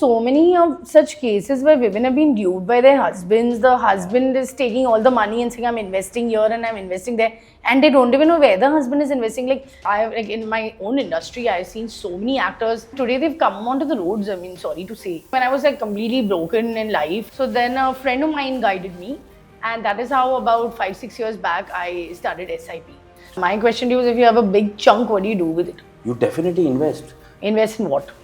So many of such cases where women have been duped by their husbands. The husband is taking all the money and saying, "I'm investing here and I'm investing there," and they don't even know where the husband is investing. Like in my own industry, I've seen so many actors. Today they've come onto the roads. I mean, sorry to say, when I was like completely broken in life. So then a friend of mine guided me, and that is how about 5-6 years back I started SIP. My question to you is, if you have a big chunk, what do you do with it? You definitely invest. Invest in what?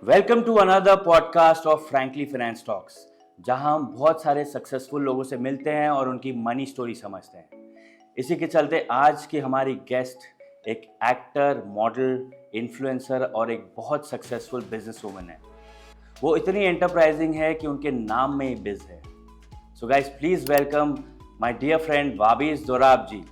Welcome to another podcast of Frankly Finance Talks, जहां हम बहुत सारे successful लोगों से मिलते हैं और उनकी मनी स्टोरी समझते हैं। इसी के चलते आज की हमारी गेस्ट एक एक्टर, मॉडल, इन्फ्लुएंसर और एक बहुत सक्सेसफुल बिजनेस वूमन है। वो इतनी एंटरप्राइजिंग है कि उनके नाम में ही बिज है। So guys, please welcome my dear friend Babis Dorab ji.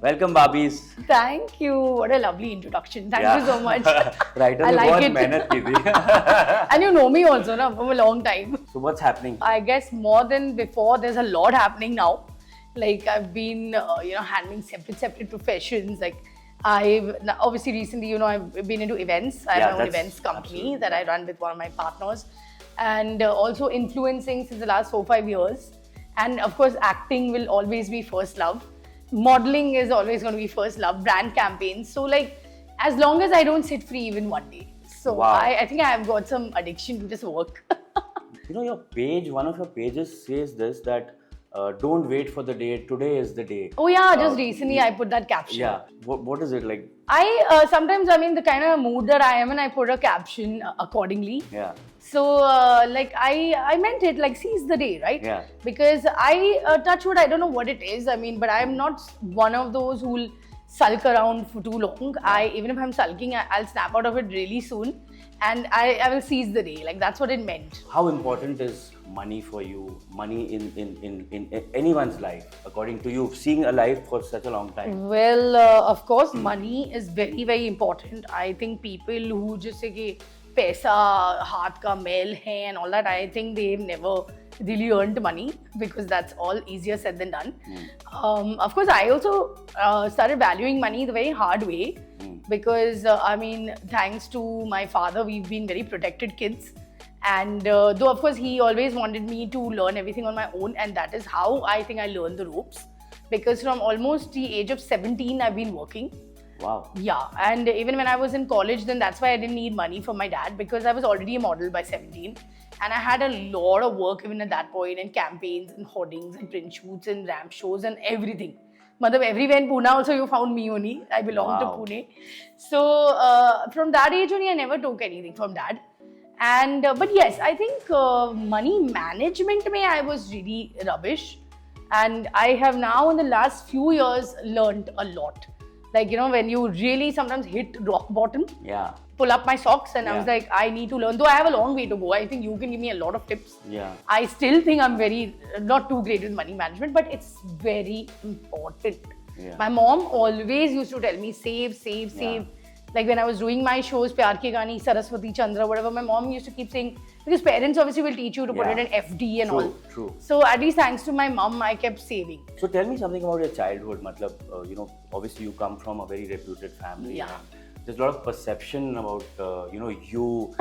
Welcome, Babis. Thank you. What a lovely introduction. Thank you so much. Right. I like बहुत it. मेहनत की थी. And you know me also, na, from a long time. So what's happening? I guess more than before, there's a lot happening now. Like I've been, handling separate professions. Like obviously recently, I've been into events. I have my own events company that I run with one of my partners, and also influencing since the last 4-5 years. And of course, acting will always be first love. Modeling is always going to be first love. Brand campaigns. So like, as long as I don't sit free even one day. So wow. I think I have got some addiction to just work. Your page, one of your pages says this, that don't wait for the day. Today is the day. Oh yeah, just recently I put that caption. Yeah. What is it like? Sometimes, the kind of mood that I am in, I put a caption accordingly. Yeah. So I meant it like, seize the day, right? Yeah. Because I touch wood, I don't know what it is. But I'm not one of those who'll sulk around for too long. Even if I'm sulking, I'll snap out of it really soon, and I will seize the day. Like, that's what it meant. How important is money for you? Money in anyone's life, according to you, seeing a life for such a long time? Well, of course, money is very, very important. I think people who just say कि पैसा हाथ का मैल है and all that, I think they've never really earned money, because that's all easier said than done. Of course, I also started valuing money the very hard way, because thanks to my father, we've been very protected kids. And though of course he always wanted me to learn everything on my own, and that is how I think I learned the ropes, because from almost the age of 17 I've been working. Wow. Yeah, and even when I was in college, then that's why I didn't need money from my dad, because I was already a model by 17, and I had a lot of work even at that point, and campaigns and hoardings and print shoots and ramp shows and everything. Everywhere in Pune also you found me only. I belong to Pune. So from that age only, I never took anything from dad. And but yes, I think money management mein I was really rubbish, and I have now in the last few years learned a lot. Like, when you really sometimes hit rock bottom, Yeah. pull up my socks, and I was like, I need to learn. Though I have a long way to go, I think you can give me a lot of tips. Yeah. I still think I'm not too great with money management, but it's very important. Yeah. My mom always used to tell me, save. Yeah. Like when I was doing my shows, Pyar Ki Gaani, Saraswati Chandra, whatever, my mom used to keep saying, because parents obviously will teach you to put it in FD and all. True. So at least thanks to my mom, I kept saving. So tell me something about your childhood. Obviously you come from a very reputed family. Yeah. There's a lot of perception about, you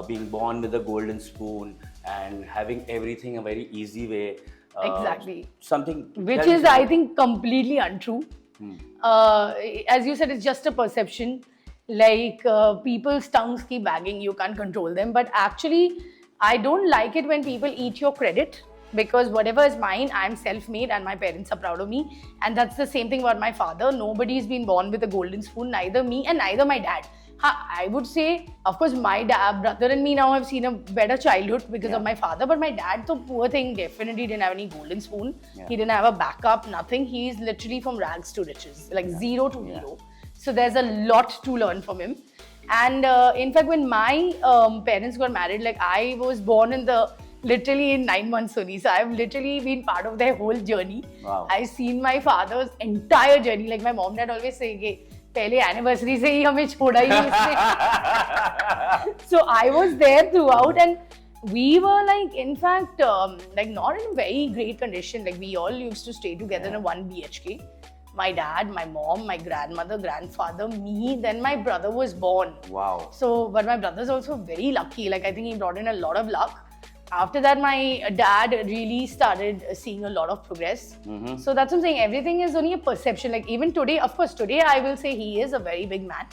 being born with a golden spoon and having everything a very easy way. Exactly. Which is, I think, completely untrue. As you said, it's just a perception. Like people's tongues keep wagging, you can't control them. But actually, I don't like it when people eat your credit, because whatever is mine, I'm self-made and my parents are proud of me. And that's the same thing about my father. Nobody's been born with a golden spoon, neither me and neither my dad. I would say, of course, my brother and me now have seen a better childhood because of my father. But my dad, the poor thing, definitely didn't have any golden spoon. Yeah. He didn't have a backup, nothing. He's literally from rags to riches, like zero to hero. So there's a lot to learn from him. And in fact, when my parents got married, like I was born literally in 9 months only. So I've literally been part of their whole journey. Wow. I've seen my father's entire journey. Like my mom dad always say, पहले anniversary से ही हमें छोड़ा ही नहीं इसने. So I was there throughout, and we were like, in fact, like not in very great condition. Like we all used to stay together in a 1 BHK. My dad, my mom, my grandmother, grandfather, me, then my brother was born. Wow. So, but my brother's also very lucky. Like I think he brought in a lot of luck. After that, my dad really started seeing a lot of progress. So that's what I'm saying. Everything is only a perception. Like even today, of course, today I will say he is a very big man.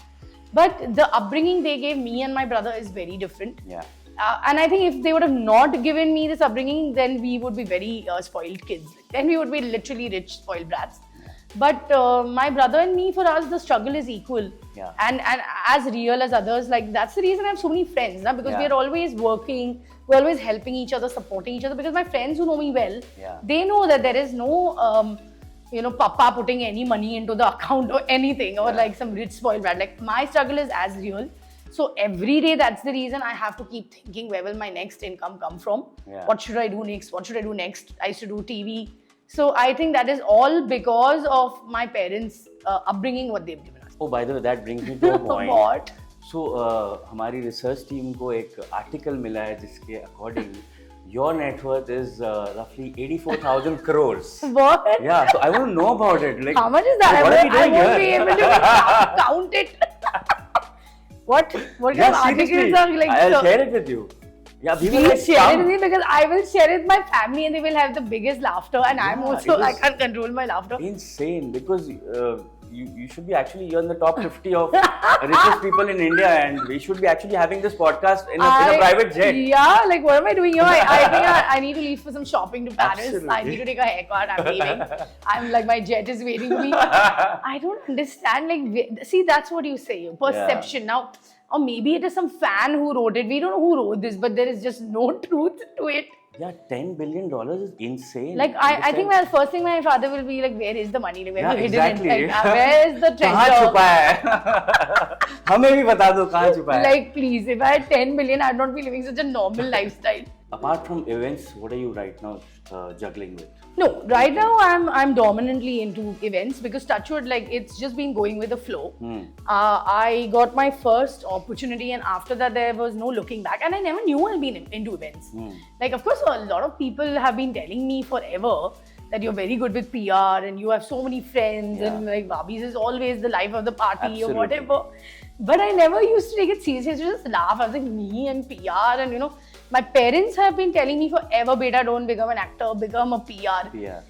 But the upbringing they gave me and my brother is very different. Yeah. And I think if they would have not given me this upbringing, then we would be very spoiled kids. Then we would be literally rich, spoiled brats. But my brother and me, for us, the struggle is equal. Yeah. And as real as others. Like that's the reason I have so many friends, na? Because Yeah. we are always working, we're always helping each other, supporting each other. Because my friends who know me well, Yeah. they know that there is no, papa putting any money into the account or anything, or Yeah. like some rich spoiled brat. Like my struggle is as real. So every day, that's the reason I have to keep thinking, where will my next income come from? Yeah. What should I do next? What should I do next? I used to do TV. So I think that is all because of my parents' upbringing, what they've given us. Oh, by the way, that brings me to a point. What? So, हमारी research team को एक article मिला है जिसके according your net worth is roughly 84,000 crores. What? Yeah, so I want to know about it. Like, How much is that? so what are we I doing won't be here? able to count it. What kind Yeah, of articles seriously, are like? I'll share it with you. Yeah, we will like Please share it with come. me, because I will share it with my family and they will have the biggest laughter, and I'm Yeah, also, it I is can't control my laughter. Insane, because you should be actually, you're in the top 50 of richest people in India, and we should be actually having this podcast in a private jet. Yeah, like what am I doing here? I think I need to leave for some shopping to Paris. Absolutely. I need to take a haircut. I'm leaving. I'm like, my jet is waiting for me. I don't understand. Like, see, that's what you say. Perception. Now, or maybe it is some fan who wrote it. We don't know who wrote this, but there is just no truth to it. Yeah, $10 billion is insane. Like, I think my first thing my father will be like, where is the money? Like, where have you hidden exactly. it? Like, where is the कहाँ treasure? छुपा है? हमें भी बता दो कहाँ छुपा है? Like, please, if I had 10 million, I'd not be living such a normal lifestyle. Apart from events, what are you right now juggling with? No, right now I'm dominantly into events, because Touchwood, like, it's just been going with the flow. I got my first opportunity, and after that there was no looking back, and I never knew I'd been into events. Like, of course, a lot of people have been telling me forever that you're very good with PR and you have so many friends, and like Barbies is always the life of the party. Absolutely. Or whatever. But I never used to take it seriously. I used to just laugh. I was like, me and PR, and my parents have been telling me forever, beta, don't become an actor, become a PR. Yeah.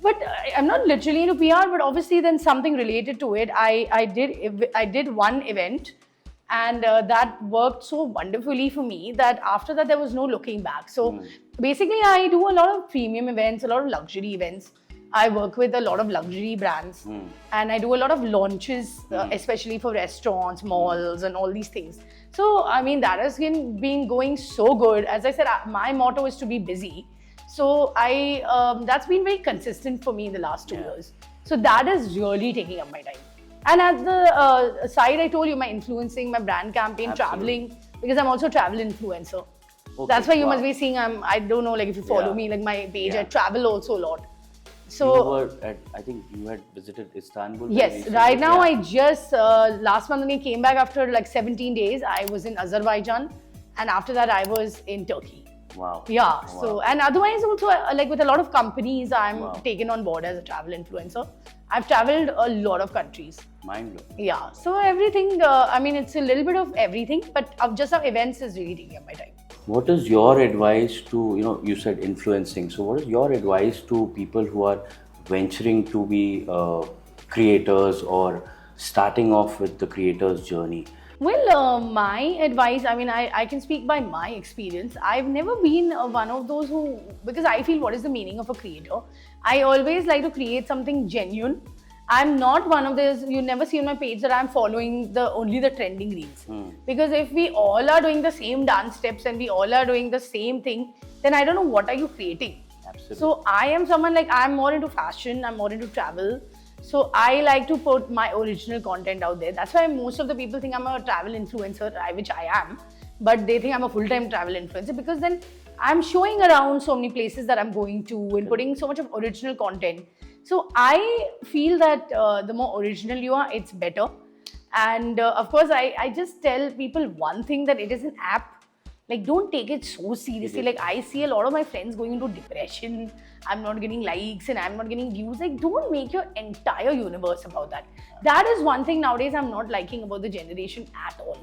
But I'm not literally into PR, but obviously then something related to it. I did one event, and that worked so wonderfully for me that after that there was no looking back. So basically I do a lot of premium events, a lot of luxury events. I work with a lot of luxury brands, and I do a lot of launches, especially for restaurants, malls, and all these things. So, I mean, that has been going so good. As I said, my motto is to be busy. So, that's been very consistent for me in the last 2 years. So, that is really taking up my time. And at the side, I told you, my influencing, my brand campaign, traveling, because I'm also a travel influencer. Okay, That's why you wow. must be seeing, I don't know, like if you follow me, like my page, I travel also a lot. So, you were at, I think you had visited Istanbul. very yes, recently. right now Yeah. I just, last month when I came back after like 17 days, I was in Azerbaijan, and after that I was in Turkey. Wow. Yeah, Wow. so, and otherwise also like with a lot of companies, I'm taken on board as a travel influencer. I've traveled a lot of countries. Mind blowing. Yeah, so everything, I mean, it's a little bit of everything, but of just some events is really taking up my time. What is your advice to, you said influencing. So what is your advice to people who are venturing to be creators or starting off with the creator's journey? Well, my advice, I mean, I can speak by my experience. I've never been one of those who, because I feel what is the meaning of a creator? I always like to create something genuine. I'm not one of those, you never see on my page that I'm following only the trending reels. Because if we all are doing the same dance steps and we all are doing the same thing, then I don't know what are you creating. Absolutely. So I am someone like, I'm more into fashion, I'm more into travel. So I like to put my original content out there. That's why most of the people think I'm a travel influencer, which I am. But they think I'm a full-time travel influencer, because then I'm showing around so many places that I'm going to and putting so much of original content. So I feel that the more original you are, it's better. And of course, I just tell people one thing, that it is an app. Like, don't take it so seriously. Like, I see a lot of my friends going into depression. I'm not getting likes and I'm not getting views. Like, don't make your entire universe about that. That is one thing nowadays I'm not liking about the generation at all.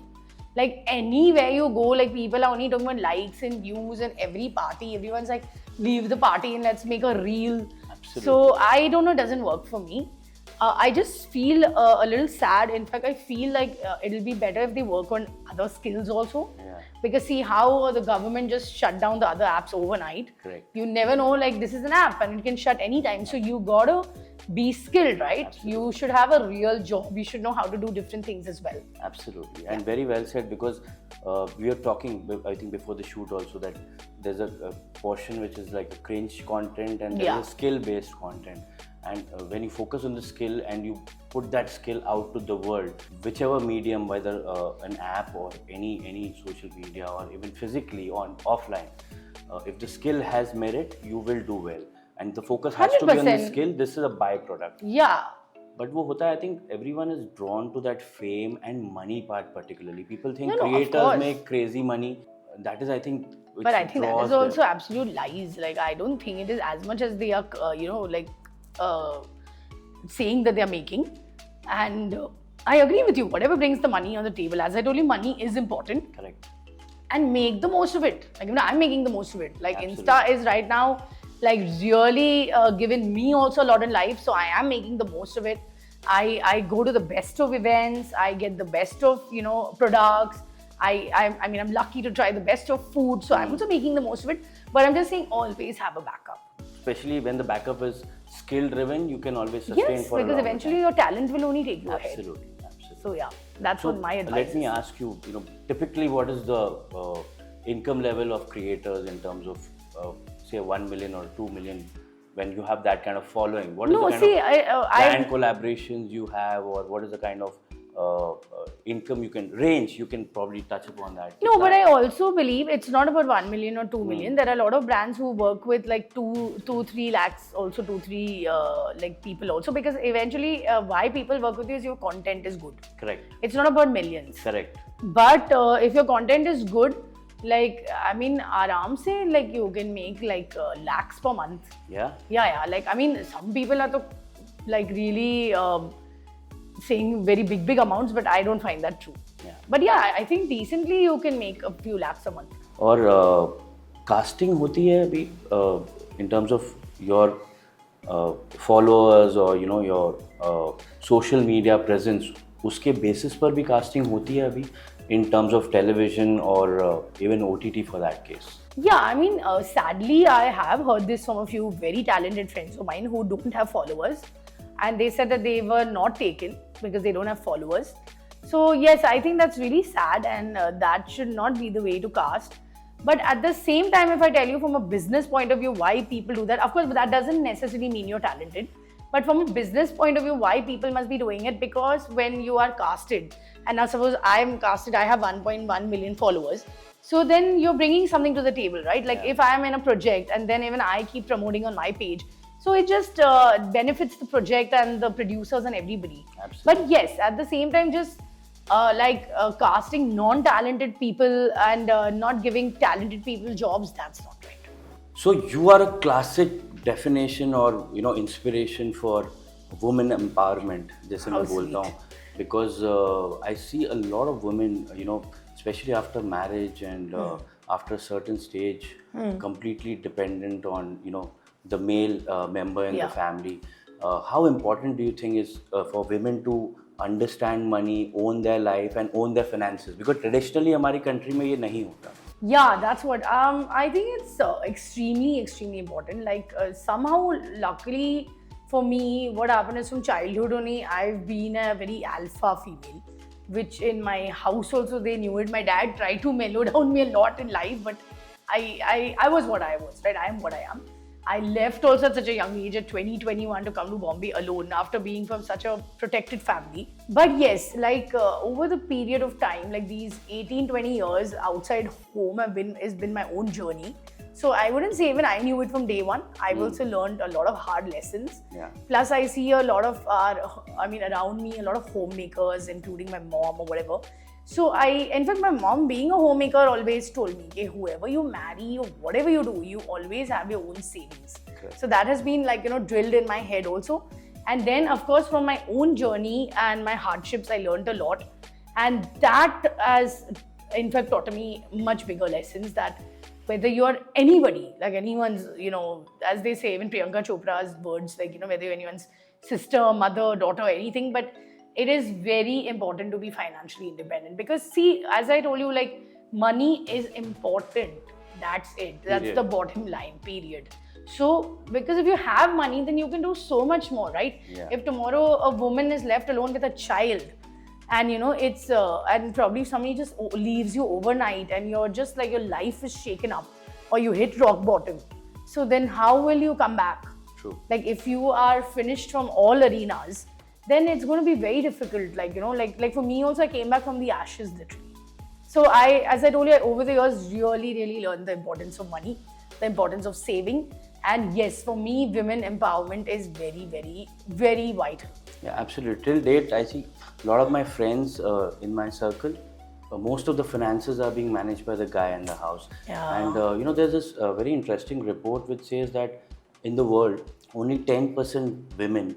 Like, anywhere you go, like, people are only talking about likes and views, and every party, everyone's like, leave the party and let's make a reel. Absolutely. So, I don't know, it doesn't work for me. I just feel a little sad. In fact, I feel like it'll be better if they work on other skills also. Yeah. Because see how the government just shut down the other apps overnight. Correct. You never know, like, this is an app and it can shut anytime. So you gotta be skilled, right? Absolutely. You should have a real job. You should know how to do different things as well. Absolutely, and very well said, because we are talking, I think before the shoot also, that there's a portion which is like a cringe content and there's a skill-based content. And when you focus on the skill and you put that skill out to the world, whichever medium, whether an app or any social media or even physically on offline, if the skill has merit, you will do well. And the focus has to be on the 100%. skill. This is a byproduct. Yeah. But वो होता है, I think everyone is drawn to that fame and money part particularly. People think No, of creators course. make crazy money. That is, I think, which But I think that draws is also them. absolute lies. Like, I don't think it is as much as they are, saying that they are making. And I agree with you. Whatever brings the money on the table, as I told you, money is important. Correct. And make the most of it. Like, I'm making the most of it. Like, Absolutely. Insta is right now, like, really given me also a lot in life. So I am making the most of it. I go to the best of events. I get the best of, products. I mean, I'm lucky to try the best of food. So I'm also making the most of it. But I'm just saying, always have a backup. Especially when the backup is skill driven, you can always sustain Yes, for a because longer eventually time. your talent will only take you ahead. Absolutely. So yeah, that's So what my advice let me is. ask you, typically what is the income level of creators in terms of say 1 million or 2 million when you have that kind of following? What is No, the kind see, of I brand collaborations you have, or what is the kind of income you can probably touch upon that? No, but I also believe it's not about 1 million or 2 million. There are a lot of brands who work with like 2-3 lakhs, also 2-3 like people also, because eventually why people work with you is your content is good. Correct. It's not about millions. Correct. But if your content is good, like, I mean, aaram se, like, you can make like lakhs per month. Yeah. Yeah. Like, I mean, some people are like really saying very big amounts, but I don't find that true. Yeah. But yeah, I think decently you can make a few lakhs a month. और casting होती है अभी in terms of your followers or your social media presence, उसके basis पर भी casting होती है अभी in terms of television or even OTT for that case? Yeah, I mean, sadly, I have heard this from a few very talented friends of mine who don't have followers, and they said that they were not taken because they don't have followers. So yes, I think that's really sad, and that should not be the way to cast. But at the same time, if I tell you from a business point of view why people do that, of course, that doesn't necessarily mean you're talented. But from a business point of view, why people must be doing it? Because when you are casted, and now suppose I'm casted, I have 1.1 million followers. So then you're bringing something to the table, right? Like if I am in a project and then even I keep promoting on my page, so it just benefits the project and the producers and everybody. Absolutely. But yes, at the same time, just casting non-talented people and not giving talented people jobs, that's not right. So you are a classic definition or inspiration for women empowerment, जैसे मैं बोलता हूँ, because I see a lot of women, especially after marriage and after a certain stage, completely dependent on the male member in the family. How important do you think is for women to understand money, own their life and own their finances? Because traditionally हमारी country में ये नहीं होता. Yeah, that's what I think it's extremely important. Like somehow, luckily for me, what happened is from childhood only, I've been a very alpha female, which in my house also they knew it. My dad tried to mellow down me a lot in life, but I was what I was, right? I am what I am. I left also at such a young age, at 20-21, to come to Bombay alone after being from such a protected family. But yes, like over the period of time, like these 18-20 years outside home has been my own journey. So I wouldn't say even I knew it from day one. I've also learned a lot of hard lessons. Yeah. Plus I see a lot of around me, a lot of homemakers, including my mom or whatever. So in fact, my mom, being a homemaker, always told me, "Ki whoever you marry or whatever you do, you always have your own savings." Correct. So that has been like, drilled in my head also. And then, of course, from my own journey and my hardships, I learned a lot. And that has, in fact, taught me much bigger lessons, that whether you're anybody, like anyone's, as they say, even Priyanka Chopra's words, like, whether you're anyone's sister, mother, daughter, anything, but it is very important to be financially independent. Because see, as I told you, like, money is important. That's it. That's Period. the bottom line, period. So, because if you have money, then you can do so much more, right? Yeah. If tomorrow a woman is left alone with a child, and it's and probably somebody just leaves you overnight, and you're just like, your life is shaken up, or you hit rock bottom, so then how will you come back? True. Like, if you are finished from all arenas, then it's going to be very difficult. Like, like for me also, I came back from the ashes, literally. So as I told you, over the years, really learned the importance of money, the importance of saving. And yes, for me, women empowerment is very, very, very vital. Yeah, absolutely. Till date, I see a lot of my friends in my circle, most of the finances are being managed by the guy in the house. Yeah. And there's this very interesting report which says that in the world, only 10% women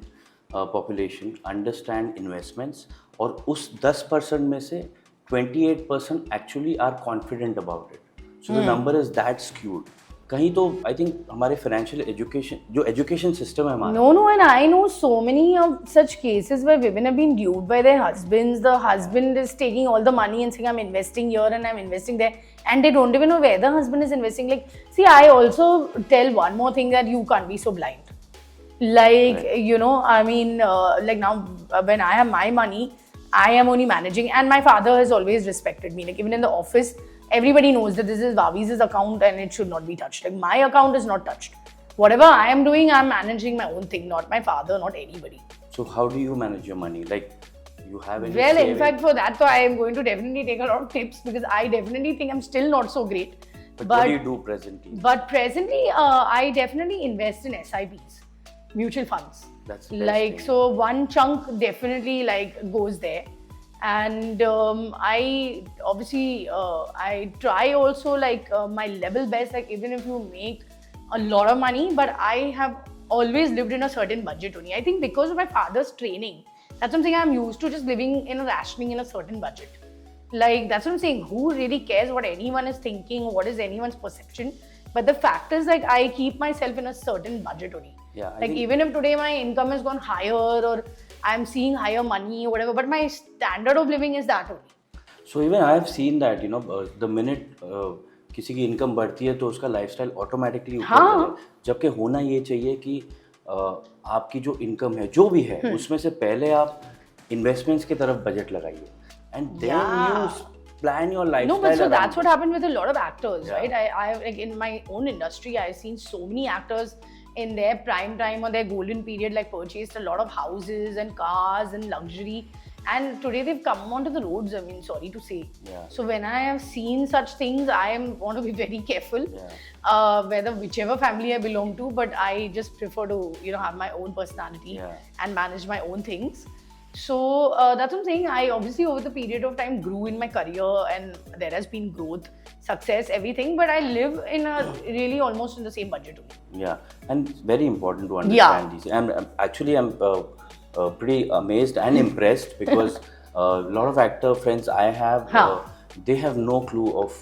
population understand investments, और उस 10% में से 28% actually are confident about it. So the number is that skewed. कहीं तो I think हमारे financial education, जो education system है हमारा. No, and I know so many of such cases where women have been duped by their husbands. The husband is taking all the money and saying, I'm investing here and I'm investing there. And they don't even know where the husband is investing. Like, see, I also tell one more thing, that you can't be so blind. Like, Right. I mean, like now when I have my money, I am only managing. And my father has always respected me. Like, even in the office, everybody knows that this is Vavi's account and it should not be touched. Like, my account is not touched. Whatever I am doing, I'm managing my own thing, not my father, not anybody. So how do you manage your money? Like, you have any Well, in saving? fact, for that, so I am going to definitely take a lot of tips, because I definitely think I'm still not so great. But what do you do presently? But presently, I definitely invest in SIPs, mutual funds. That's the best Like, thing. so one chunk definitely like goes there. And I obviously, I try also like my level best, like even if you make a lot of money, but I have always lived in a certain budget only. I think because of my father's training, that's what I'm saying, I'm used to just living in a rationing in a certain budget. Like, that's what I'm saying, who really cares what anyone is thinking, what is anyone's perception? But the fact is, like, I keep myself in a certain budget only. Yeah, I Like, think- even if today my income has gone higher, or I'm seeing higher money or whatever, but my standard of living is that only. So even I have seen that, the minute किसी की income बढ़ती है तो उसका lifestyle automatically ऊपर हाँ। चला है। जबकि होना ये चाहिए कि आपकी जो इनकम है जो भी है उसमें से पहले आप इन्वेस्टमेंट्स की तरफ बजट लगाइए and then you Yeah. Plan your No, lifestyle but so that's what happened with a lot of actors, Yeah. right? I like in my own industry, I've seen so many actors in their prime time or their golden period, like purchased a lot of houses and cars and luxury. And today they've come onto the roads, I mean, sorry to say. Yeah. So when I have seen such things, want to be very careful, Yeah. whichever family I belong to, but I just prefer to, have my own personality Yeah. and manage my own things. So that's what I'm saying. I obviously over the period of time grew in my career, and there has been growth, success, everything. But I live in a really almost in the same budget only. Yeah, and it's very important to understand these. I'm pretty amazed and impressed because a lot of actor friends I have, they have no clue of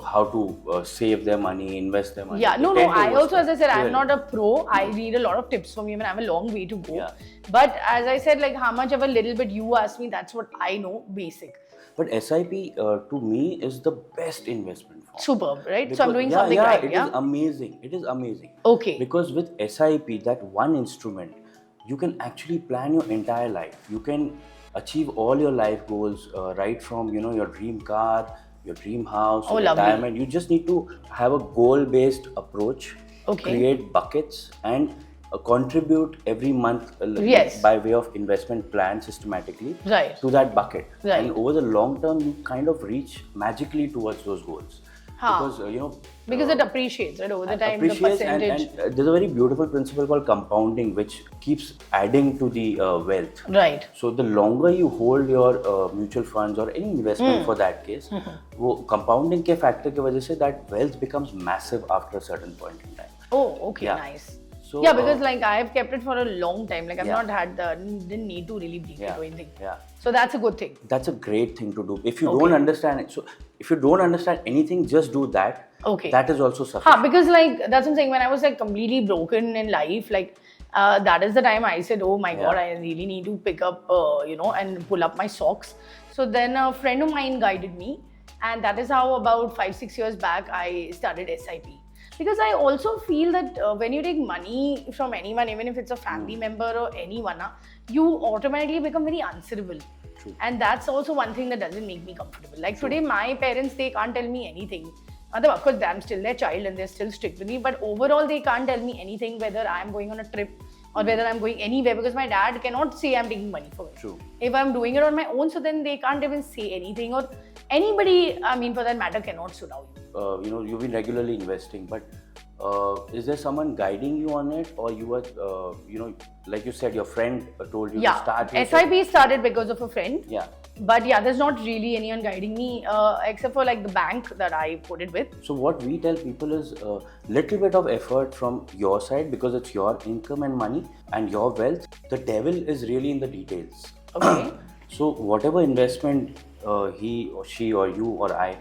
how to save their money, invest their money. Yeah, They no. tend to I also, as I said, I'm Really. not a pro. I read a lot of tips from you, and I have a long way to go. Yeah. But as I said, like how much of a little bit you asked me, that's what I know, basic. But SIP to me is the best investment form. Superb, right? So I'm Because- doing yeah, something yeah, right. It is amazing. It is amazing. Okay. Because with SIP, that one instrument, you can actually plan your entire life. You can achieve all your life goals, right from your dream car, your dream house, Oh, your lovely. retirement. You just need to have a goal-based approach. Okay. Create buckets and contribute every month Yes. by way of investment plan systematically Right. to that bucket. Right. And over the long term, you kind of reach magically towards those goals. because because it appreciates, right, over the time, the appreciates, percentage. and there's a very beautiful principle called compounding which keeps adding to the wealth. Right. So the longer you hold your mutual funds or any investment for that case, वो compounding के factor की वजह से that wealth becomes massive after a certain point in time. Oh, okay, Yeah. nice. So, Yeah, because like I've kept it for a long time. Like I've Yeah. not had didn't need to really break it or anything. Yeah. So that's a good thing. That's a great thing to do. If you don't understand it, so if you don't understand anything, just do that. Okay. That is also sufficient. Because like that's what I'm saying. When I was like completely broken in life, like that is the time I said, "Oh my God, I really need to pick up, and pull up my socks." So then a friend of mine guided me, and that is how about 5-6 years back I started SIP. Because I also feel that when you take money from anyone, even if it's a family member or anyone, you automatically become very answerable. True. And that's also one thing that doesn't make me comfortable. Like today, my parents, they can't tell me anything. Of course, I'm still their child and they're still strict with me. But overall, they can't tell me anything whether I'm going on a trip or whether I'm going anywhere, because my dad cannot say I'm taking money for it. True. If I'm doing it on my own, so then they can't even say anything, or anybody, I mean, for that matter, cannot sue out you. You've been regularly investing, but is there someone guiding you on it, or you were, like you said, your friend told you to start? SIP started because of a friend. Yeah. But yeah, there's not really anyone guiding me except for like the bank that I put it with. So what we tell people is a little bit of effort from your side, because it's your income and money and your wealth. The devil is really in the details. Okay. So whatever investment he or she or you or I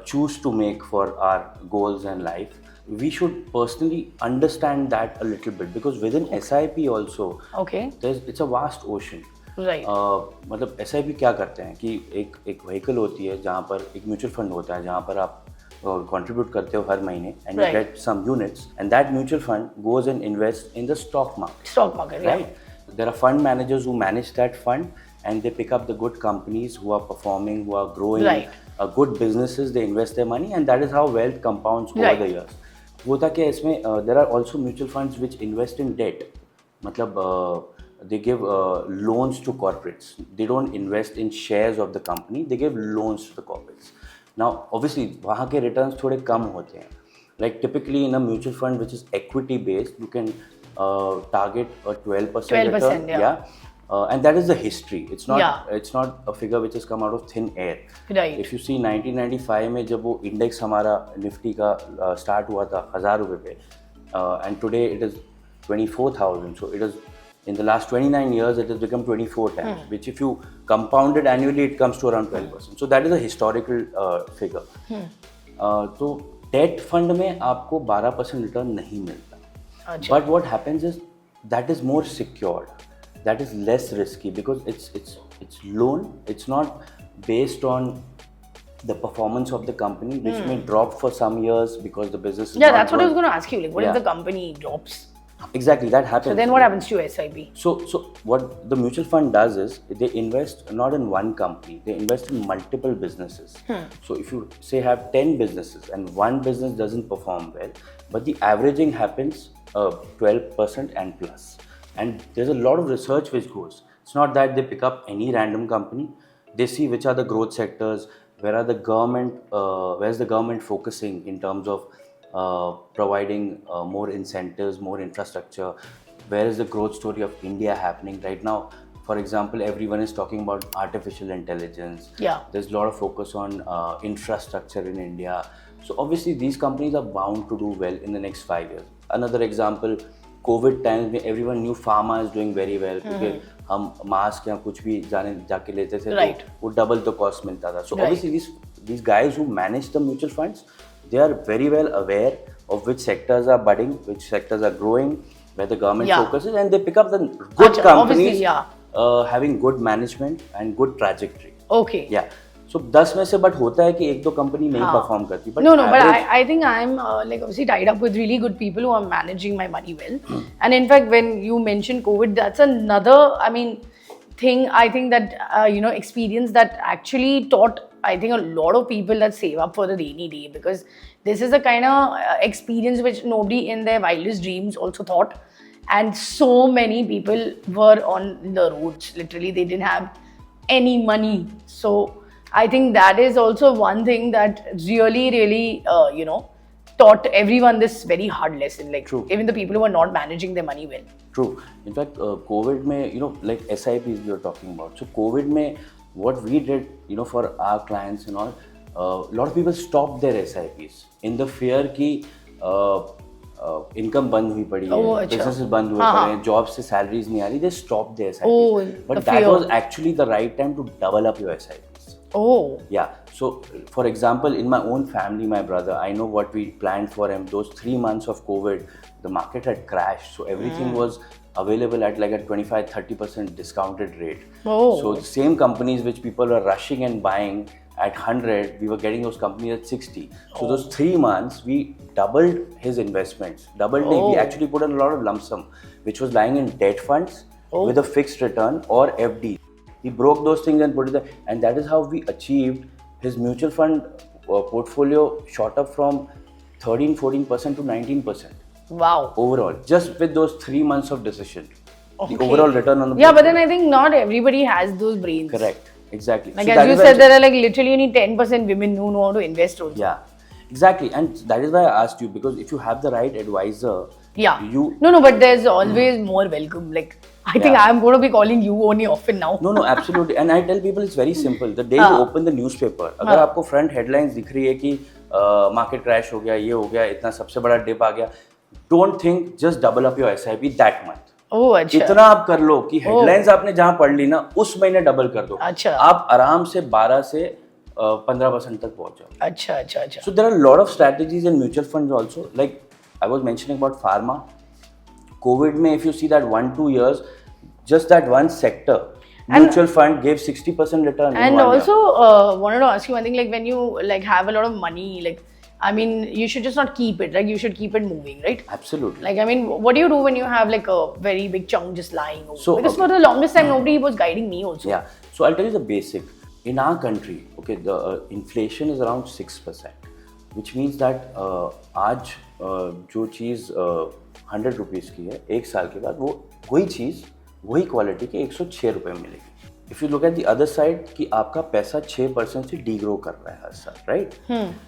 choose to make for our goals and life, we should personally understand that a little bit, because within SIP also, it's a vast ocean. Right. मतलब SIP क्या करते हैं कि एक vehicle होती है जहाँ पर एक म्यूचुअल फंड होता है जहाँ पर आप contribute करते हो हर महीने, and you get some units, and that mutual fund goes and invests in the stock market. Stock market, right? Yeah. There are fund managers who manage that fund, and they pick up the good companies who are performing, who are growing, good businesses. They invest their money, and that is how wealth compounds over the years. होता क्या है इसमें? There are also mutual funds which invest in debt. मतलब they give loans to corporates. They don't invest in shares of the company. They give loans to the corporates. Now, obviously, वहाँ के returns थोड़े कम होते हैं. Like typically in a mutual fund which is equity based, you can target a 12% return. And that is the history. It's not a figure which has come out of thin air. Right. If you see 1995 में जब वो index हमारा Nifty का start हुआ था 1000 रुपए पे, and today it is 24,000. So it is, in the last 29 years, it has become 24 times, which if you compound it annually, it comes to around 12%. So that is a historical figure. तो debt fund में आपको 12% return नहीं मिलता. But what happens is that is more secured. That is less risky because it's loan. It's not based on the performance of the company, which may drop for some years because the business is not that's what I was going to ask you. Like, what if the company drops? Exactly, that happens. So then what happens to your SIP? So what the mutual fund does is they invest not in one company, they invest in multiple businesses. So if you say have 10 businesses and one business doesn't perform well, but the averaging happens 12% and plus. And there's a lot of research which goes. It's not that they pick up any random company. They see which are the growth sectors, where's the government focusing in terms of providing more incentives, more infrastructure. Where is the growth story of India happening right now? For example, everyone is talking about artificial intelligence. There's a lot of focus on infrastructure in India. So obviously these companies are bound to do well in the next 5 years. Another example, COVID times में everyone knew pharma is doing very well क्योंकि हम mask या कुछ भी जाके लेते थे तो वो double the cost मिलता था. So obviously these guys who manage the mutual funds, they are very well aware of which sectors are budding, which sectors are growing, where the government focuses, and they pick up the good companies having good management and good trajectory. Okay. Yeah. So 10 में से but होता है कि एक दो company नहीं perform करती. No, but I think I'm like obviously tied up with really good people who are managing my money well. And in fact, when you mentioned COVID, that's another, thing I think that experience that actually taught I think a lot of people that save up for the rainy day, because this is a kind of experience which nobody in their wildest dreams also thought. And so many people were on the roads. Literally, they didn't have any money. So I think that is also one thing that really, taught everyone this very hard lesson. Like, True. even the people who are not managing their money well. True. In fact, COVID में, like SIPs we are talking about. So COVID में, what we did, for our clients and all, a lot of people stopped their SIPs in the fear कि income बंद हुई पड़ी है, businesses बंद हुए पड़े हैं, जॉब से सैलरीज नहीं आ रही, they stopped their SIPs. But that was actually the right time to double up your SIPs. Oh. Yeah. So, for example, in my own family, my brother, I know what we planned for him. Those 3 months of COVID, the market had crashed. So, everything was available at like a 25-30% discounted rate. Oh. So, the same companies which people were rushing and buying at 100, we were getting those companies at 60. So, those 3 months, we doubled his investments. We actually put in a lot of lump sum, which was lying in debt funds with a fixed return or FD. He broke those things and put it there, and that is how we achieved his mutual fund portfolio shot up from 13-14% to 19%. Wow. Overall, just with those 3 months of decision. Okay. The overall return on the but then I think not everybody has those brains. Correct. Exactly. Like, so as you said, there are like literally only 10% women who know how to invest also. Yeah. Exactly. And that is why I asked you, because if you have the right advisor, No, but there's always more welcome. Like, I think I'm going to be calling you only often now. No, absolutely. And I tell people it's very simple. The day you open the newspaper, अगर आपको front headlines दिख रही है कि market crash हो गया, ये हो गया, इतना सबसे बड़ा dip आ गया, don't think just double up your SIP that month. अच्छा. इतना आप कर लो कि headlines आपने जहाँ पढ़ ली ना, उस महीने डबल कर दो. अच्छा. आप आराम से 12 से 15% तक पहुँच जाओ. अच्छा. So there are a lot of strategies in mutual funds also. Like I was mentioning about pharma. COVID में, if you see that 1-2 years, just that one sector, mutual fund gave 60% return. And also, wanted to ask you one thing. Like, when you like have a lot of money, like, I mean, you should just not keep it. Like, you should keep it moving, right? Absolutely. Like, I mean, what do you do when you have like a very big chunk just lying over? So, because for the longest time, nobody was guiding me also. Yeah. So I'll tell you the basic. In our country, okay, the inflation is around 6%, which means that आज जो चीज़ 100 rupees की है, एक साल के बाद वही चीज़ वही क्वालिटी के 106 रुपये में मिलेगी. If you look at the other side, कि आपका पैसा 6% से degrow कर रहा है हर साल, right?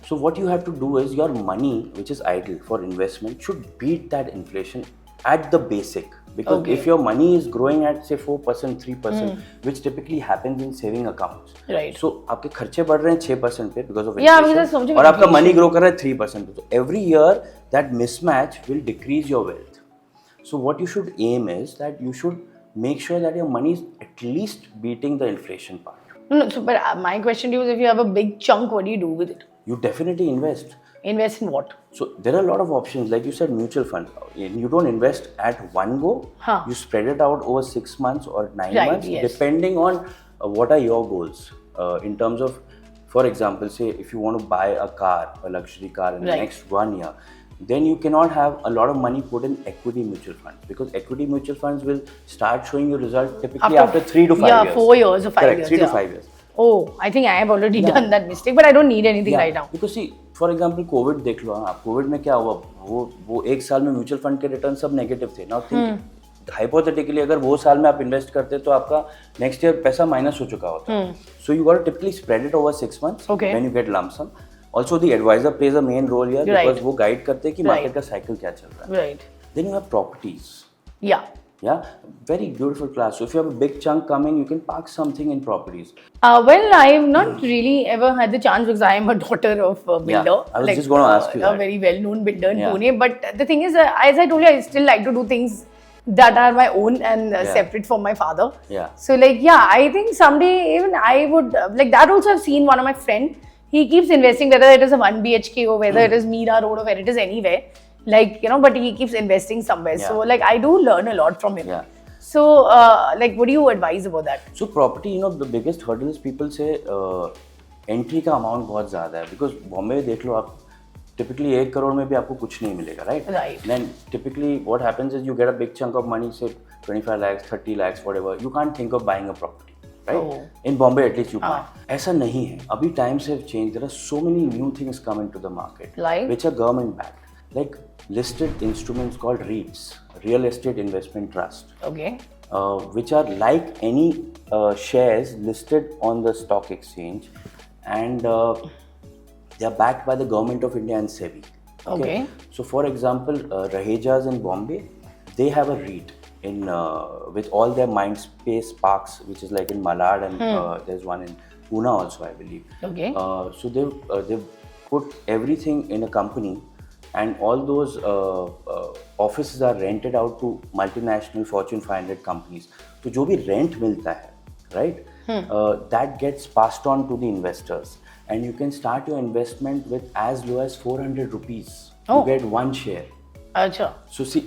So what you have to do is your money, which is idle for investment, should beat that inflation at the basic. Because if your money is growing at say 4%, 3%, which typically happens in saving accounts, right? So आपके खर्चे बढ़ रहे हैं 6% पे because of inflation, और आपका money grow कर रहा है 3% पे. So every year that mismatch will decrease your wealth. So what you should aim is that you should make sure that your money is at least beating the inflation part. No, so but my question to you is, if you have a big chunk, what do you do with it? You definitely invest. Invest in what? So there are a lot of options. Like you said, mutual fund. You don't invest at one go. You spread it out over 6 months or 9 months, depending on what are your goals. In terms of, for example, say if you want to buy a car, a luxury car in the next 1 year, then you cannot have a lot of money put in equity mutual funds, because equity mutual funds will start showing you results typically after 3 to 5 years. Yeah, 4 years or 5 Correct, years. 3 to 5 years. Oh, I think I have already done that mistake, but I don't need anything right now. Because see, for example, COVID देख लो आप. COVID में क्या हुआ? वो एक साल में mutual fund के रिटर्न सब नेगेटिव थे. Now think hypothetically, अगर वो साल में आप इन्वेस्ट करते तो आपका नेक्स्ट ईयर पैसा माइनस हो चुका होता. So you got to typically spread it over 6 months when you get lump sum. Also, the advisor plays a main role here because वो गाइड करते हैं कि मार्केट का साइकिल क्या चल रहा है. Right. Then you have properties. Yeah, very beautiful class. So if you have a big chunk coming, you can park something in properties. Well, I've not really ever had the chance because I am a daughter of a builder. Yeah, I was just going to ask you a very well-known builder in Pune. But the thing is, as I told you, I still like to do things that are my own and separate from my father. Yeah. So I think someday even I would like that. Also, I've seen one of my friend. He keeps investing, whether it is a 1 BHK or whether it is Mira Road or where it is anywhere. But he keeps investing somewhere. So I do learn a lot from him. Yeah. So what do you advise about that? So property, the biggest hurdle is people say entry का amount बहुत ज़्यादा है, because Bombay में देख लो आप, typically 1 crore में भी आपको कुछ नहीं मिलेगा, right? Right. Then typically what happens is you get a big chunk of money, say 25 lakhs, 30 lakhs, whatever. You can't think of buying a property, right? In Bombay at least you can't. ऐसा नहीं है. अभी times have changed. There are so many new things coming to the market, like which are government backed. like listed instruments called REITs, Real Estate Investment Trust, Okay. which are like any shares listed on the stock exchange, and they are backed by the government of India and SEBI. Okay. So, for example, Rahejas in Bombay, they have a REIT in with all their Mindspace parks, which is like in Malad, and there's one in Pune also, I believe. Okay. So they've put everything in a company, and all those offices are rented out to multinational Fortune 500 companies. तो जो भी rent मिलता है, right? That gets passed on to the investors, and you can start your investment with as low as 400 rupees. Oh. You get one share. Acha. So see,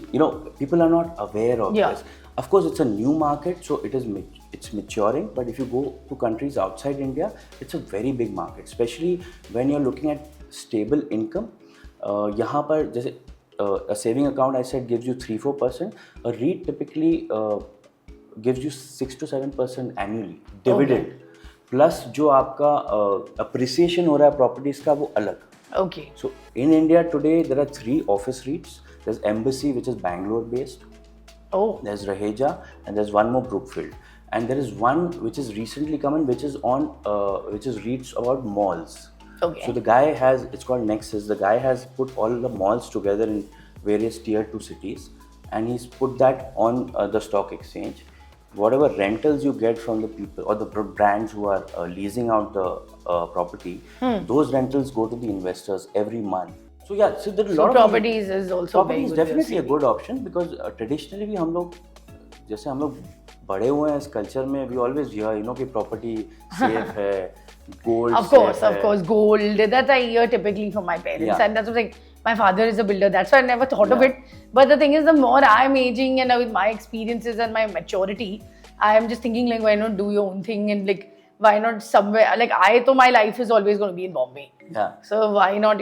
people are not aware of Yeah. this. Of course, it's a new market, so it's maturing. But if you go to countries outside India, it's a very big market, especially when you're looking at stable income. यहाँ पर जैसे a saving account, I said, gives you 3-4%. A REIT typically gives you 6-7% annually dividend. Plus जो आपका appreciation हो रहा है properties का वो अलग. Okay. So in India today there are 3 office REITs. There's Embassy, which is Bangalore based. Oh. There's Raheja, and there's one more Brookfield. And there is one which is recently come in, which is REITs about malls. Okay. So the guy has, it's called Nexus. The guy has put all the malls together in various tier 2 cities, and he's put that on the stock exchange. Whatever rentals you get from the people or the brands who are leasing out the property, those rentals go to the investors every month. So yeah, so there are a lot of properties is also property is very good. definitely a good option, because traditionally भी हम लोग जैसे हम लोग बड़े हुए हैं इस कल्चर में, we always hear कि property safe है, gold Of course, safe of है. course, gold. That I hear typically from my parents, Yeah. and that's what like my father is a builder. That's why I never thought of Yeah. it. But the thing is, the more I'm aging and with my experiences and my maturity, I am just thinking like, why not do your own thing, and like, why not somewhere like my life is always going to be in Bombay. Yeah. So why not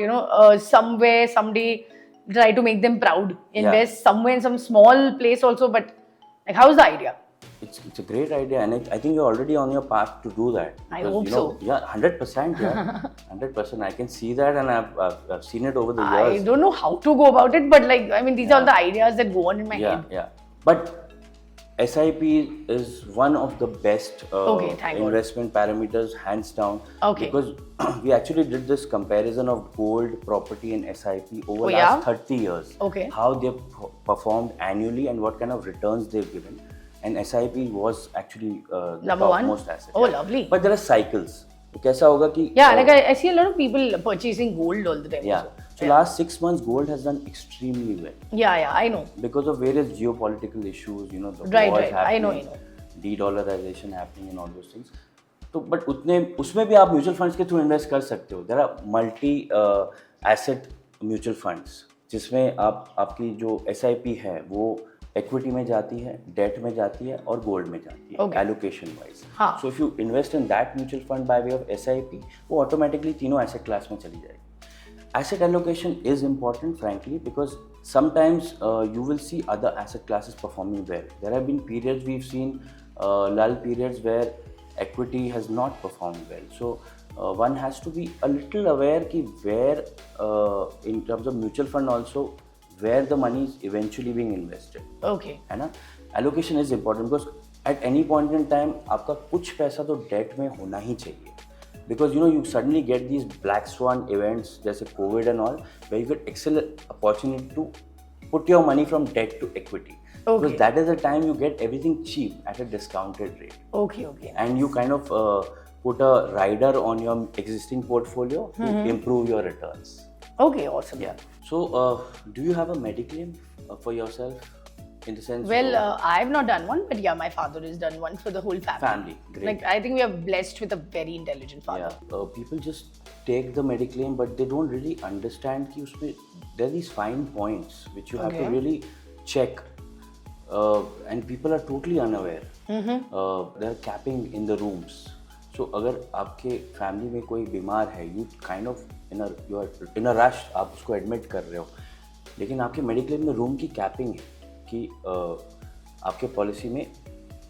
somewhere someday try to make them proud, invest somewhere in some small place also. But like, how's the idea? It's a great idea, and I think you're already on your path to do that. I Because, hope you know, so. Yeah, 100%. Yeah, 100%. I can see that, and I've seen it over the I years. don't know how to go about it, but like, I mean, these are all the ideas that go on in my head. Yeah. But SIP is one of the best Okay, thank God. investment parameters, hands down. Okay. Because we actually did this comparison of gold, property, and SIP over Oh, last yeah? 30 years. Okay. How they've performed annually and what kind of returns they've given. And SIP was actually the Number one? topmost asset. Oh, lovely. But there are cycles. तो कैसा होगा कि Yeah, like I see a lot of people purchasing gold all the time. yeah. also. So last 6 months, gold has done extremely well Yeah, I know. because of various geopolitical issues. The Right, wars right. I know, happening, de-dollarization happening, and all those things. तो but उसमें भी आप mutual funds के through invest कर सकते हो. There are multi asset mutual funds जिसमें आपकी जो SIP है वो इक्विटी में जाती है, डेट में जाती है और गोल्ड में जाती है, एलोकेशन वाइज. हाँ. So if you invest in that mutual fund by way of SIP, वो ऑटोमेटिकली तीनों एसेट क्लास में चली जाएगी. Asset allocation is important, frankly, because sometimes you will see other asset classes performing well. There have been periods we've seen lull periods where equity has not performed well. So one has to be a little aware कि where in terms of mutual fund also where the money is eventually being invested. Okay. है ना? Allocation is important because at any point in time आपका कुछ पैसा तो debt में होना ही चाहिए. Because you suddenly get these black swan events जैसे COVID and all, where you get excellent opportunity to put your money from debt to equity. Okay. Because that is the time you get everything cheap at a discounted rate. Okay. And you kind of put a rider on your existing portfolio to improve your returns. Okay, awesome. Yeah. So do you have a Mediclaim for yourself? In the sense Well, I've not done one, but yeah, my father has done one for the whole family. Family, great. Like, I think we are blessed with a very intelligent father. Yeah, people just take the Mediclaim, but they don't really understand कि उसमें there are these fine points which you have to really check, and people are totally unaware. They are capping in the rooms. So अगर आपके family में कोई बीमार है, you kind of you are in a rush, आप उसको admit कर रहे हो, लेकिन आपके मेडिक्लेम में रूम की कैपिंग है कि आपके पॉलिसी में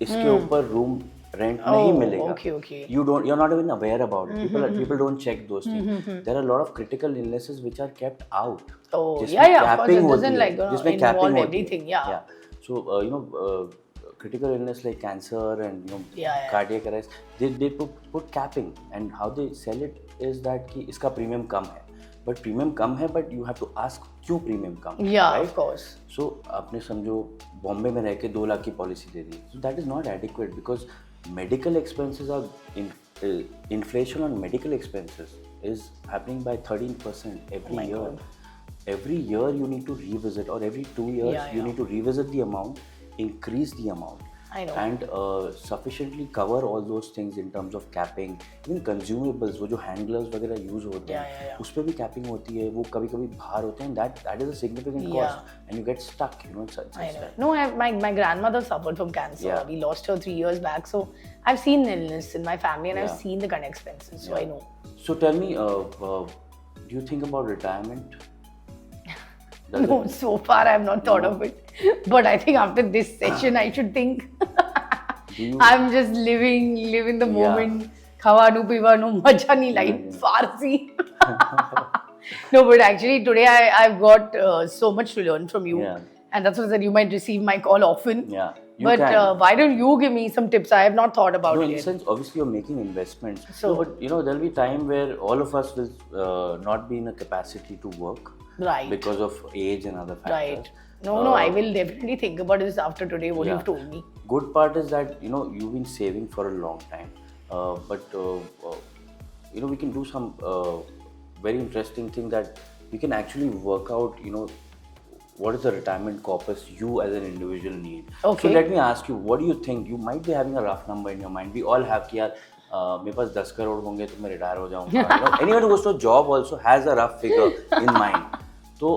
इसके ऊपर रूम rent नहीं Oh, मिलेगा. okay. You're not even aware about it. People don't check those things. There are a lot of critical illnesses which are kept out. Oh, जिसमें yeah, of course, capping it होती doesn't है, like जिसमें involve capping होती everything, है. yeah. So critical illness like cancer and Yeah. cardiac arrest, they put capping, and how they sell it is that कि इसका premium कम है. But premium कम है, but you have to ask क्यों premium कम है, Yeah, right? of course. So आपने समझो बॉम्बे में रह के 2 लाख की policy they the. So that is not adequate because medical expenses are inflation on medical expenses is happening by 13% every year. God. Every year you need to revisit, or every 2 years you need to revisit the amount, increase the amount. I know. And sufficiently cover all those things in terms of capping. Even consumables, वो जो hand gloves वगैरह use होते हैं, उस पे भी capping होती है. वो कभी-कभी बाहर होते हैं. That is a significant cost, and you get stuck. I know. No, my grandmother suffered from cancer. Yeah. We lost her 3 years back. So I've seen illness in my family, and I've Yeah. seen the kind of expenses. So I know. So tell me, do you think about retirement? Does No, it- so far I have not thought of it. But I think after this session, I should think. Do you? I'm just living the moment. Khawanu pivanu maja nahi life. Farsi. No, but actually today I've got so much to learn from you. Yeah. And that's why I said you might receive my call often. Yeah. You But can. why don't you give me some tips? I have not thought about No, it in the yet. sense, obviously you're making investments. So- but there'll be time where all of us will not be in a capacity to work Right. because of age and other factors. Right. No, I will definitely think about this after today, what yeah. you've told me. Good part is that you've been saving for a long time, but we can do some very interesting thing that we can actually work out. What is the retirement corpus you as an individual need? Okay. So let me ask you, what do you think? You might be having a rough number in your mind. We all have कि यार मेरे पास 10 करोड़ होंगे तो मैं retire हो जाऊंगा. Anyone who goes to a job also has a rough figure in mind. So,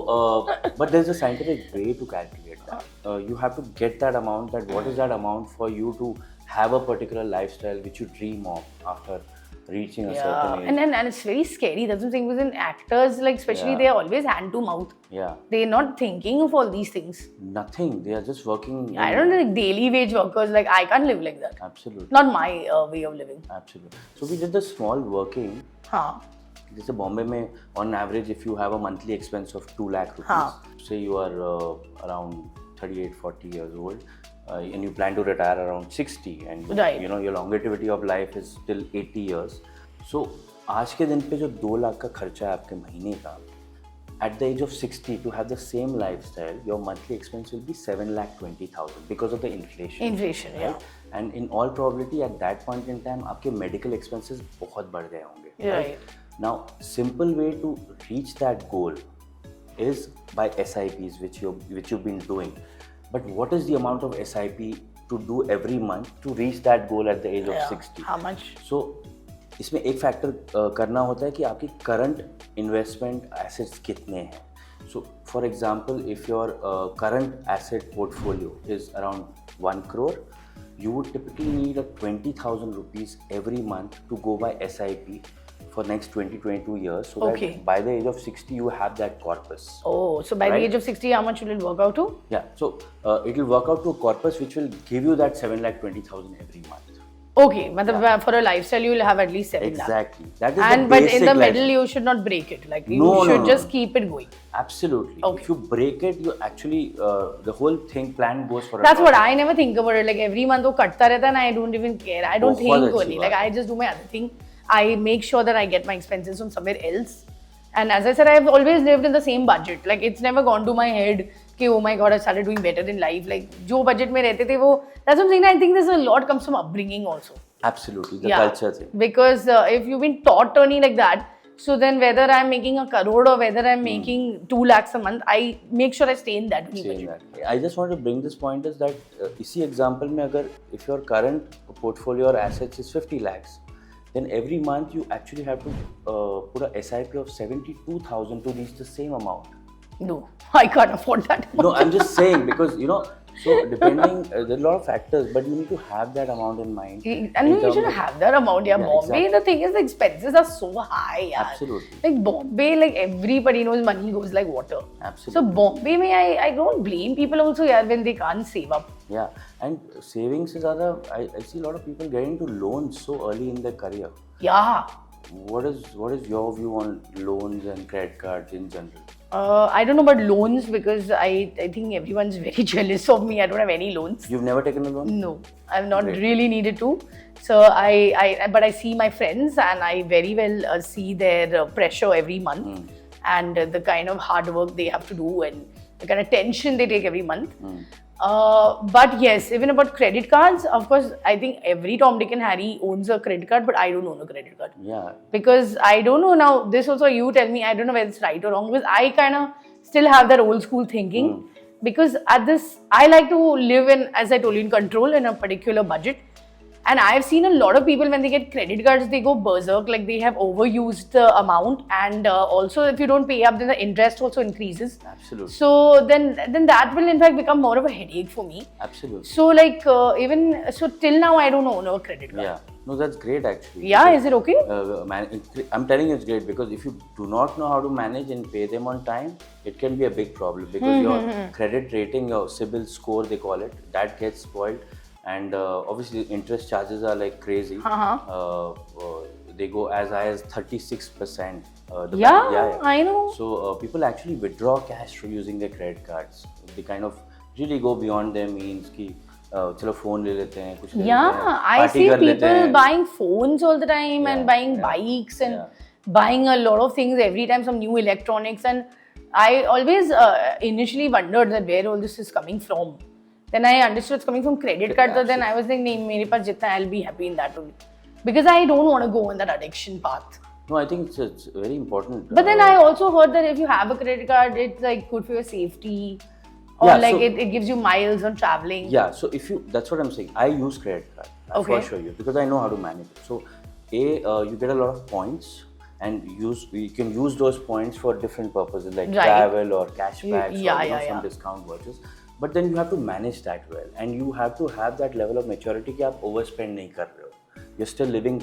but there's a scientific way to calculate that. You have to get that amount. That what is that amount for you to have a particular lifestyle which you dream of after reaching a certain age. And it's very scary. That's what I'm saying. Because in actors, like especially, Yeah. they are always hand to mouth. Yeah, They're not thinking of all these things. nothing. They are just working. I don't know, like daily wage workers. Like I can't live like that. Absolutely, Not my way of living. absolutely. So we did the small working. Huh. जैसे बॉम्बे में on average if you have a monthly expense of 2 lakh rupees, हाँ. say you are around 38-40 years old and you plan to retire around 60 and Right. your longevity of life is still 80 years. So आज के दिन पे जो 2 लाख का खर्चा है आपके महीने का, at the age of 60 to have the same lifestyle, your monthly expense will be 7,20,000 because of the inflation. Inflation, right? And in all probability at that point in time आपके medical expenses बहुत बढ़ गए होंगे. Right. Now, simple way to reach that goal is by SIPs, which you've been doing. But what is the amount of SIP to do every month to reach that goal at the age of 60? How much? So, इसमें एक factor करना होता है कि आपकी current investment assets कितने हैं. So, for example, if your current asset portfolio is around 1 crore, you would typically need a 20,000 rupees every month to go by SIP for next 20-22 years, so Okay. that by the age of 60 you have that corpus. Oh, so by Right. the age of 60, how much will it work out to? Yeah, so it will work out to a corpus which will give you that 7,20,000 every month. Okay, matlab, for a lifestyle, you will have at least 7 lakh. Exactly. That is And the but basic in the life. middle, you should not break it. Like you No, should no, just no. keep it going. Absolutely. Okay. If you break it, you actually the whole thing plan goes for a That's toss. what I never think about it. Like every month, वो कटता रहता है and I don't even care. I don't बहुत think अच्छी only. बात. Like I just do my other thing. I make sure that I get my expenses from somewhere else. And as I said, I've always lived in the same budget. Like it's never gone to my head कि oh my god, I started doing better in life. Like जो budget में रहते थे वो. That's what I'm saying. I think there's a lot comes from upbringing also. Absolutely, the culture thing. Because if you've been taught earning like that, so then whether I'm making a crore or whether I'm making 2 lakhs a month, I make sure I stay in that money Saying budget. that. I just want to bring this point is that इसी example में अगर if your current portfolio or assets is 50 lakhs, then every month you actually have to put a SIP of 72,000 to reach the same amount. No, I can't afford that. No, I'm just saying because so depending there are a lot of factors, but you need to have that amount in mind. And you should have that amount. Yeah, Yeah, Bombay, exactly. the thing is, the expenses are so high. Yeah. Absolutely. Like Bombay, like everybody knows money goes like water. Absolutely. So Bombay, I don't blame people also, yeah, when they can't save up. Yeah, and savings is other. I see a lot of people getting into loans so early in their career. Yeah. What is your view on loans and credit cards in general? I don't know about loans because I think everyone's very jealous of me. I don't have any loans. You've never taken a loan? No, I've not Great. really needed to. So but I see my friends and I very well see their pressure every month and the kind of hard work they have to do and the kind of tension they take every month. But yes, even about credit cards, of course, I think every Tom, Dick and Harry owns a credit card, but I don't own a credit card. Yeah. Because I don't know now, this also you tell me, I don't know whether it's right or wrong, because I kind of still have that old school thinking. Because at this, I like to live in, as I told you, in control in a particular budget. And I've seen a lot of people when they get credit cards, they go berserk, like they have overused the amount. And also, if you don't pay up, then the interest also increases. Absolutely. So then that will in fact become more of a headache for me. Absolutely. So like so till now, I don't own a credit card. Yeah. No, that's great actually. Yeah, is it okay? I'm telling you it's great because if you do not know how to manage and pay them on time, it can be a big problem because your credit rating, your CIBIL score, they call it, that gets spoiled. And obviously interest charges are like crazy. They go as high as 36%. Yeah, I know. So people actually withdraw cash from using their credit cards. They kind of really go beyond their means कि चलो phone ले लेते हैं कुछ ले लेते हैं, Yeah, I party see कर लेते people हैं. buying phones all the time and buying bikes and buying a lot of things every time, some new electronics. And I always initially wondered that where all this is coming from. Then I understood it's coming from credit card. So then I was thinking, nahi, mere paas jitna, I'll be happy in that only. Because I don't want to go on that addiction path. No, I think it's very important. But then I also heard that if you have a credit card, it's like good for your safety. Or Yeah, like so- it gives you miles on traveling. Yeah, so that's what I'm saying. I use credit card. I Okay. for sure because I know how to manage it. So, you get a lot of points, and you can use those points for different purposes like Right. travel or cashbacks Yeah, or yeah, some yeah. discount vouchers. But then you have to manage that well, and you have to have that level of maturity कि आप overspend नहीं कर रहे हो. You're still living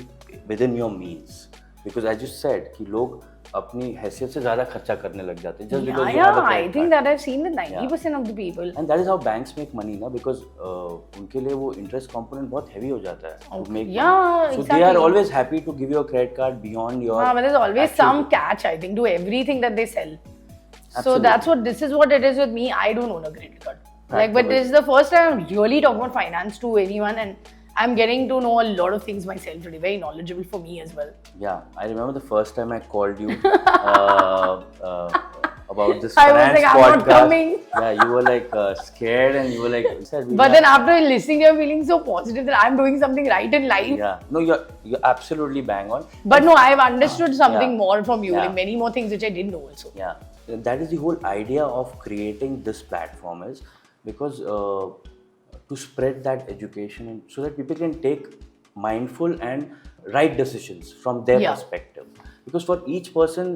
within your means. Because as you said कि लोग अपनी हैसियत से ज़्यादा खर्चा करने लग जाते हैं just because you have a I credit think card. that I've seen with 90% of the people. And that is how banks make money ना because उनके लिए वो interest component बहुत heavy हो जाता है to make Yeah, money. So they are exactly. always happy to give you a credit card beyond your. But there's always actual- some catch, I think, to everything that they sell. So Absolutely. this is what it is with me. I don't own a credit card. Like, but Practical. this is the first time I'm really talking about finance to anyone, and I'm getting to know a lot of things myself today. Very knowledgeable for me as well. Yeah, I remember the first time I called you about this I was finance like, I'm not podcast. coming. Yeah, you were like scared and you were like. But then after listening, you're feeling so positive that I'm doing something right in life. Yeah, no, you're absolutely bang on. But no, I've understood something Yeah. more from you, Yeah. like many more things which I didn't know also. Yeah, that is the whole idea of creating this platform is because to spread that education and so that people can take mindful and right decisions from their Yeah. perspective. Because for each person,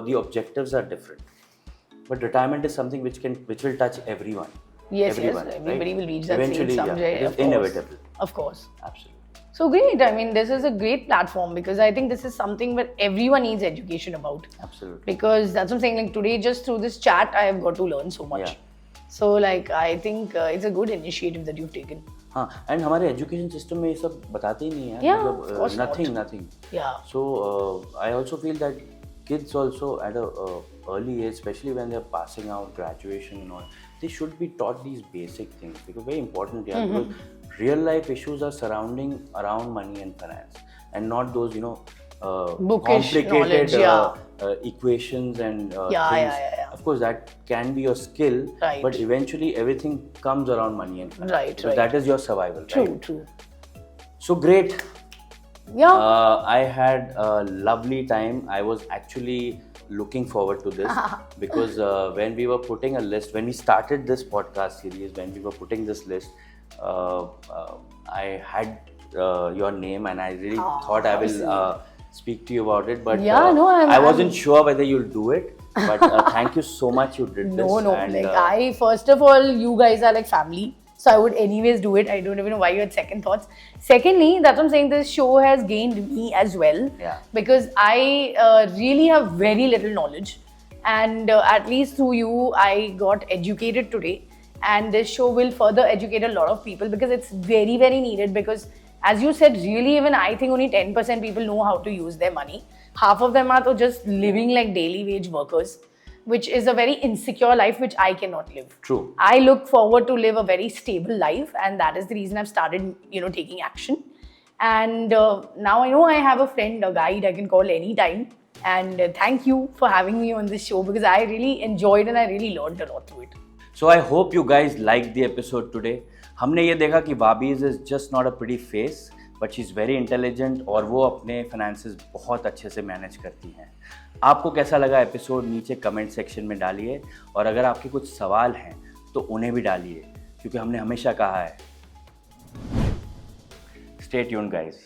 the objectives are different. But retirement is something which will touch everyone. Yes, Everyone, yes, everybody right? will reach that Eventually, stage someday. yeah, it is of course. inevitable. Of course. Absolutely. So great. I mean, this is a great platform because I think this is something where everyone needs education about. Absolutely. Because that's what I'm saying. Like today, just through this chat, I have got to learn so much. Yeah. So like, I think it's a good initiative that you've taken. हाँ, and हमारे education system में ये सब बताते ही नहीं है. Yeah, मतलब, of course not. nothing. Yeah. So I also feel that kids also at a early age, especially when they're passing out graduation and all, they should be taught these basic things because very important. Yeah, because real life issues are surrounding around money and finance, and not those Bookish complicated knowledge, equations and Yeah, things. yeah. Of course, that can be your skill, Right. but eventually everything comes around money and finance. Right, because right. that is your survival. True, Right? true. So great. Yeah. I had a lovely time. I was actually looking forward to this because when we were putting a list, when we started this podcast series, when we were putting this list, I had your name and I really thought I will speak to you about it. But Yeah, no, I wasn't sure whether you'll do it. But thank you so much you did this. No. And, Like I, first of all, you guys are like family. So I would anyways do it. I don't even know why you had second thoughts. Secondly, that's what I'm saying. This show has gained me as well. Yeah. Because I really have very little knowledge. And at least through you, I got educated today. and this show will further educate a lot of people because it's very, very needed. Because as you said, really, even I think only 10% people know how to use their money. Half of them are just living like daily wage workers, which is a very insecure life which I cannot live. True. I look forward to live a very stable life, and that is the reason I've started, taking action. And now I know I have a friend, a guide I can call anytime. And thank you for having me on this show because I really enjoyed and I really learned a lot through it. So I hope you guys liked the episode today. हमने ये देखा कि Barbies is just not a pretty face, but she's very intelligent और वो अपने finances बहुत अच्छे से मैनेज करती हैं. आपको कैसा लगा एपिसोड नीचे कमेंट सेक्शन में डालिए, और अगर आपके कुछ सवाल हैं तो उन्हें भी डालिए, क्योंकि हमने हमेशा कहा है, stay tuned guys.